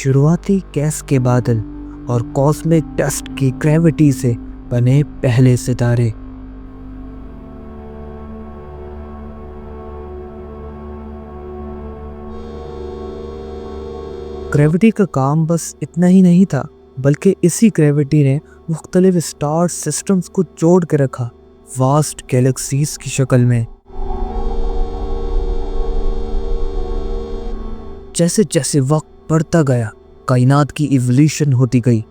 शुरुआती गैस के बादल और कॉस्मिक डस्ट की ग्रेविटी से बने पहले सितारे। ग्रेविटी का काम बस इतना ही नहीं था, बल्कि इसी ग्रेविटी ने मुख्तलिफ स्टार सिस्टम्स को जोड़ के रखा, वास्ट गैलेक्सीज की शक्ल में। जैसे जैसे वक्त बढ़ता गया, कायनात की इवोल्यूशन होती गई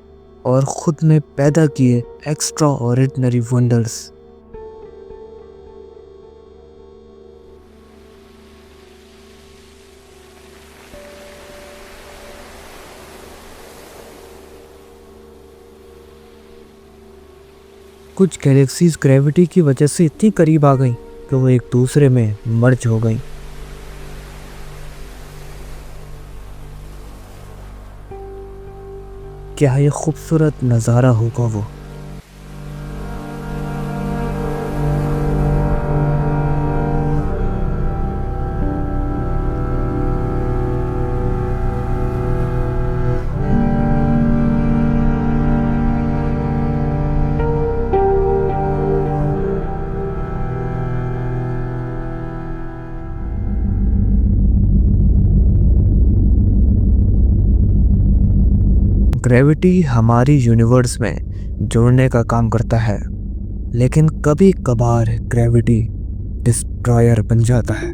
और खुद में पैदा किए एक्स्ट्रा ऑर्डिनरी वंडर्स। कुछ गैलेक्सीज ग्रेविटी की वजह से इतनी करीब आ गईं कि वो एक दूसरे में मर्ज हो गईं। क्या ये खूबसूरत नज़ारा होगा वो। ग्रेविटी हमारी यूनिवर्स में जोड़ने का काम करता है, लेकिन कभी कभार ग्रेविटी डिस्ट्रॉयर बन जाता है।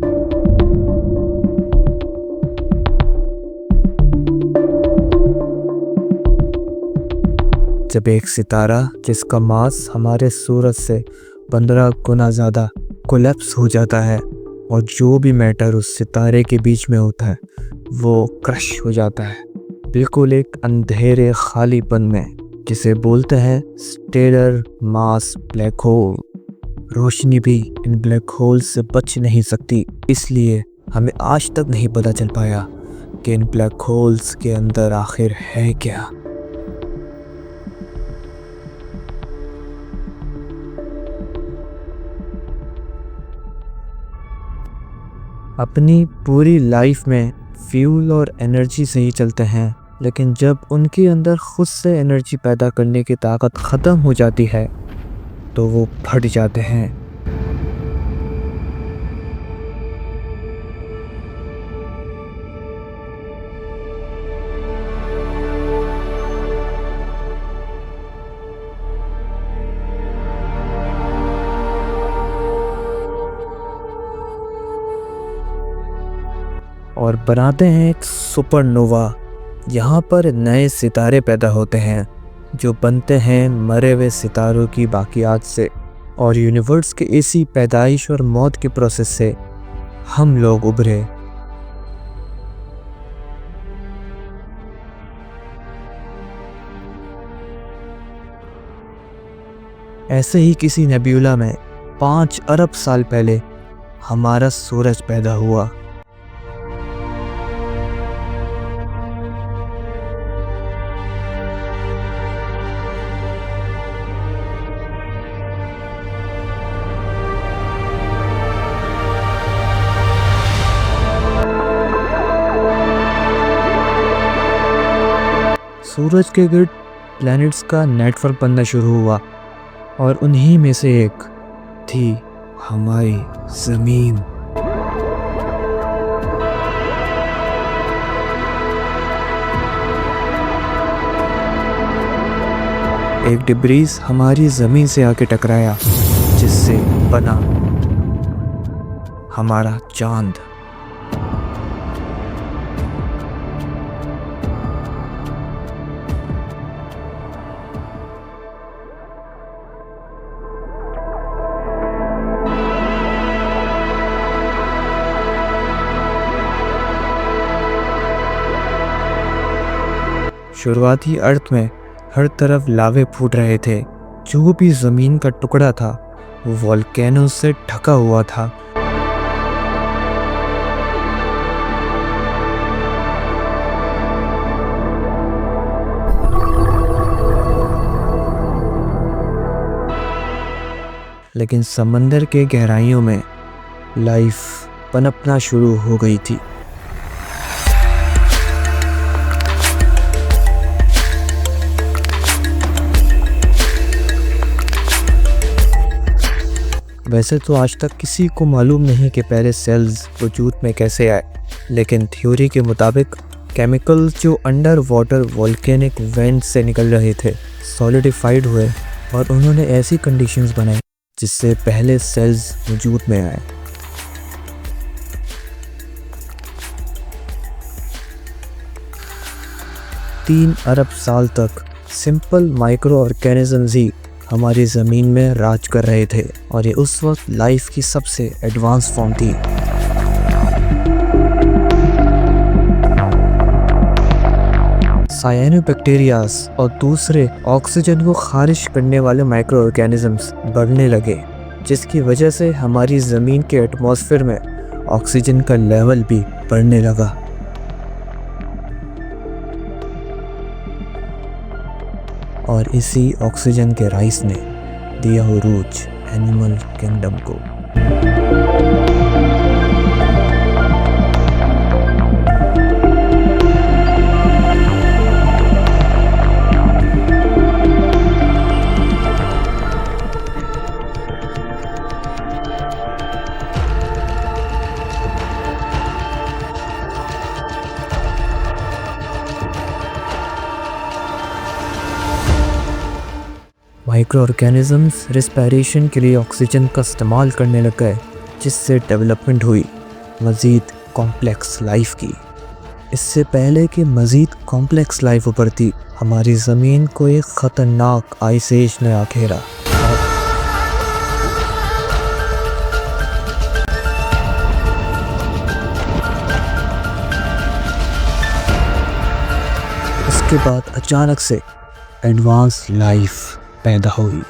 जब एक सितारा जिसका मास हमारे सूरज से 15 गुना ज़्यादा कोलैप्स हो जाता है और जो भी मैटर उस सितारे के बीच में होता है वो क्रश हो जाता है, बिल्कुल एक अंधेरे खालीपन में, जिसे बोलते हैं स्टेलर मास ब्लैक होल। रोशनी भी इन ब्लैक होल से बच नहीं सकती, इसलिए हमें आज तक नहीं पता चल पाया कि इन ब्लैक होल्स के अंदर आखिर है क्या। अपनी पूरी लाइफ में फ्यूल और एनर्जी से ही चलते हैं, लेकिन जब उनके अंदर खुद से एनर्जी पैदा करने की ताकत ख़त्म हो जाती है तो वो फट जाते हैं। और बनाते हैं एक सुपरनोवा। यहाँ पर नए सितारे पैदा होते हैं जो बनते हैं मरे हुए सितारों की बाकियात से, और यूनिवर्स के इसी पैदाइश और मौत के प्रोसेस से हम लोग उभरे। ऐसे ही किसी नेब्यूला में 5 अरब साल पहले हमारा सूरज पैदा हुआ। सूरज के गिर्द प्लैनेट्स का नेटवर्क बनना शुरू हुआ और उन्हीं में से एक थी हमारी ज़मीन। एक डिब्रीज हमारी ज़मीन से आके टकराया, जिससे बना हमारा चांद। शुरुआती अर्थ में हर तरफ लावे फूट रहे थे। जो भी ज़मीन का टुकड़ा था वो वोल्केनो से ढका हुआ था। लेकिन समंदर के गहराइयों में लाइफ पनपना शुरू हो गई थी। वैसे तो आज तक किसी को मालूम नहीं कि पहले सेल्स वजूद में कैसे आए, लेकिन थ्योरी के मुताबिक केमिकल्स जो अंडर वाटर वोल्केनिक वेंट से निकल रहे थे सॉलिडिफाइड हुए और उन्होंने ऐसी कंडीशंस बनाई जिससे पहले सेल्स वजूद में आए। तीन अरब साल तक सिंपल माइक्रो ऑर्गेनिजम्स ही हमारी ज़मीन में राज कर रहे थे और ये उस वक्त लाइफ की सबसे एडवांस फॉर्म थी। साइनोबैक्टीरियाज और दूसरे ऑक्सीजन को खारिज करने वाले माइक्रो ऑर्गेनिजम्स बढ़ने लगे, जिसकी वजह से हमारी ज़मीन के एटमॉस्फेयर में ऑक्सीजन का लेवल भी बढ़ने लगा। और इसी ऑक्सीजन के राइस ने दिया उरूज एनिमल किंगडम को। माइक्रो ऑर्गेनिजम्स रिस्पायरेशन के लिए ऑक्सीजन का इस्तेमाल करने लग गए, जिससे डेवलपमेंट हुई मज़ीद कॉम्प्लेक्स लाइफ की। इससे पहले कि मज़ीद कॉम्प्लेक्स लाइफ उभरती, हमारी ज़मीन को एक ख़तरनाक आइस एज ने घेरा। उसके बाद अचानक से एडवांस लाइफ पैदा हुई।